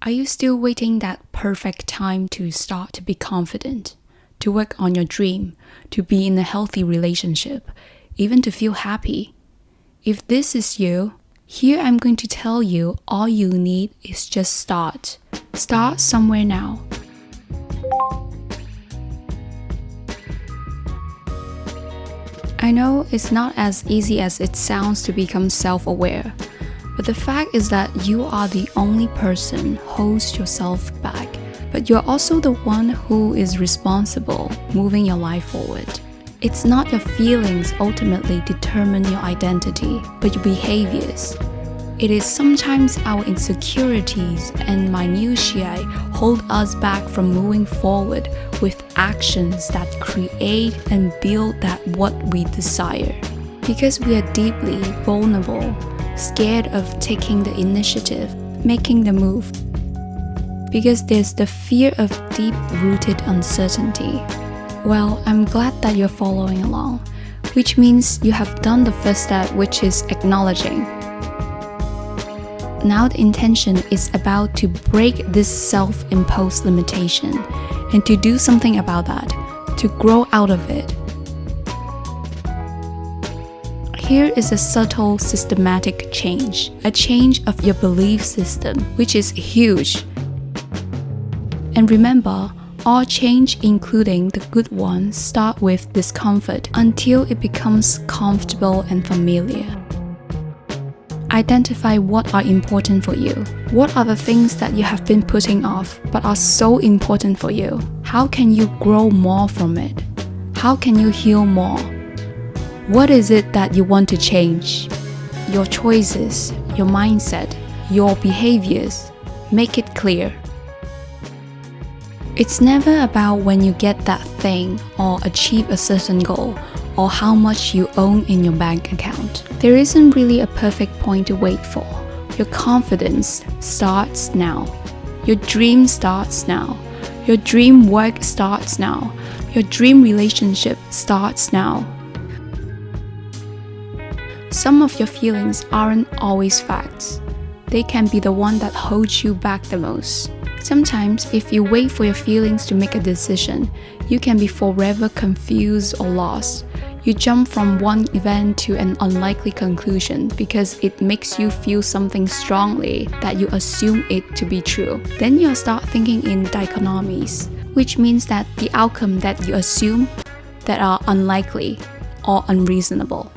Are you still waiting that perfect time to start to be confident, to work on your dream, to be in a healthy relationship, even to feel happy? If this is you, here I'm going to tell you all you need is just start. Start somewhere now. I know it's not as easy as it sounds to become self-aware, but the fact is that you are the only person who holds yourself back, but you're also the one who is responsible moving your life forward. It's not your feelings ultimately determine your identity, but your behaviors. It is sometimes our insecurities and minutiae hold us back from moving forward with actions that create and build that what we desire. Because we are deeply vulnerable, scared of taking the initiative, making the move. Because there's the fear of deep-rooted uncertainty. Well, I'm glad that you're following along, which means you have done the first step, which is acknowledging. Now the intention is about to break this self-imposed limitation and to do something about that, to grow out of it. Here is a subtle systematic change, a change of your belief system, which is huge. And remember, all change, including the good ones, start with discomfort until it becomes comfortable and familiar. Identify what are important for you. What are the things that you have been putting off but are so important for you? How can you grow more from it? How can you heal more? What is it that you want to change? Your choices, your mindset, your behaviors. Make it clear. It's never about when you get that thing or achieve a certain goal or how much you own in your bank account. There isn't really a perfect point to wait for. Your confidence starts now. Your dream starts now. Your dream work starts now. Your dream relationship starts now. Some of your feelings aren't always facts. They can be the one that holds you back the most. Sometimes, if you wait for your feelings to make a decision, you can be forever confused or lost. You jump from one event to an unlikely conclusion because it makes you feel something strongly that you assume it to be true. Then you'll start thinking in dichotomies, which means that the outcome that you assume that are unlikely or unreasonable.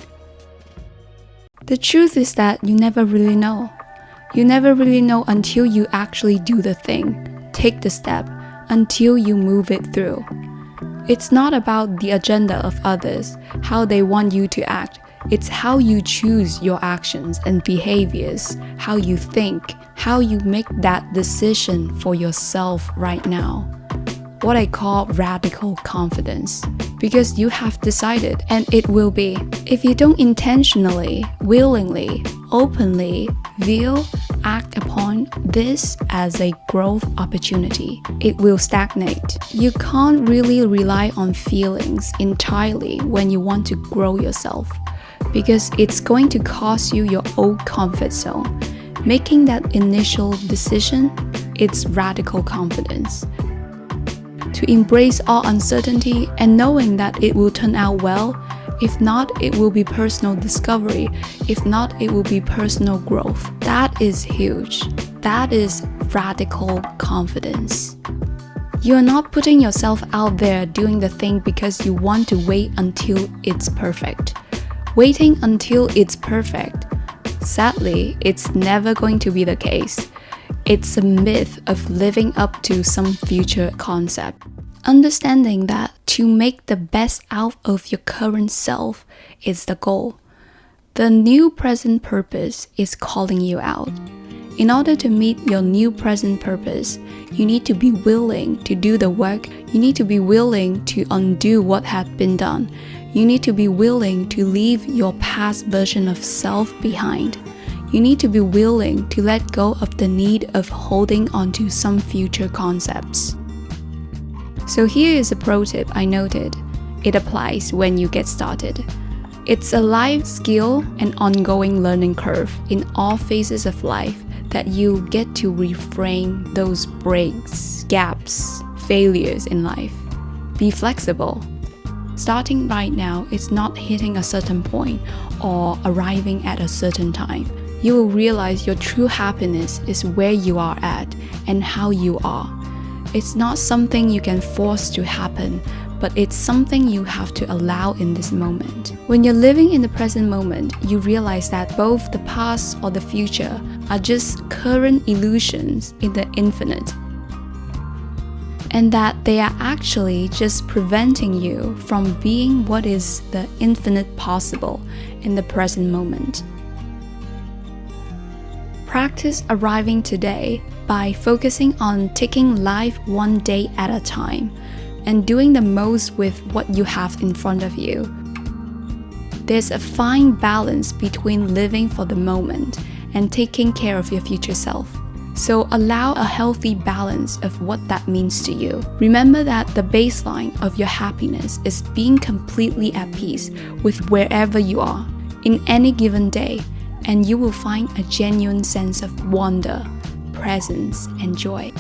The truth is that you never really know. You never really know until you actually do the thing, take the step, until you move it through. It's not about the agenda of others, how they want you to act. It's how you choose your actions and behaviors, how you think, how you make that decision for yourself right now. What I call radical confidence. Because you have decided, and it will be. If you don't intentionally, willingly, openly view, act upon this as a growth opportunity, it will stagnate. You can't really rely on feelings entirely when you want to grow yourself, because it's going to cost you your old comfort zone. Making that initial decision, it's radical confidence. To embrace all uncertainty and knowing that it will turn out well. If not, it will be personal discovery. If not, it will be personal growth. That is huge. That is radical confidence. You are not putting yourself out there doing the thing because you want to wait until it's perfect. Waiting until it's perfect. Sadly, it's never going to be the case. It's a myth of living up to some future concept. Understanding that to make the best out of your current self is the goal. The new present purpose is calling you out. In order to meet your new present purpose, you need to be willing to do the work. You need to be willing to undo what had been done. You need to be willing to leave your past version of self behind. You need to be willing to let go of the need of holding onto some future concepts. So here is a pro tip I noted. It applies when you get started. It's a life skill and ongoing learning curve in all phases of life that you get to reframe those breaks, gaps, failures in life. Be flexible. Starting right now is not hitting a certain point or arriving at a certain time. You will realize your true happiness is where you are at and how you are. It's not something you can force to happen, but it's something you have to allow in this moment. When you're living in the present moment, you realize that both the past or the future are just current illusions in the infinite, and that they are actually just preventing you from being what is the infinite possible in the present moment. Practice arriving today by focusing on taking life one day at a time and doing the most with what you have in front of you. There's a fine balance between living for the moment and taking care of your future self. So allow a healthy balance of what that means to you. Remember that the baseline of your happiness is being completely at peace with wherever you are in any given day, and you will find a genuine sense of wonder, presence, and joy.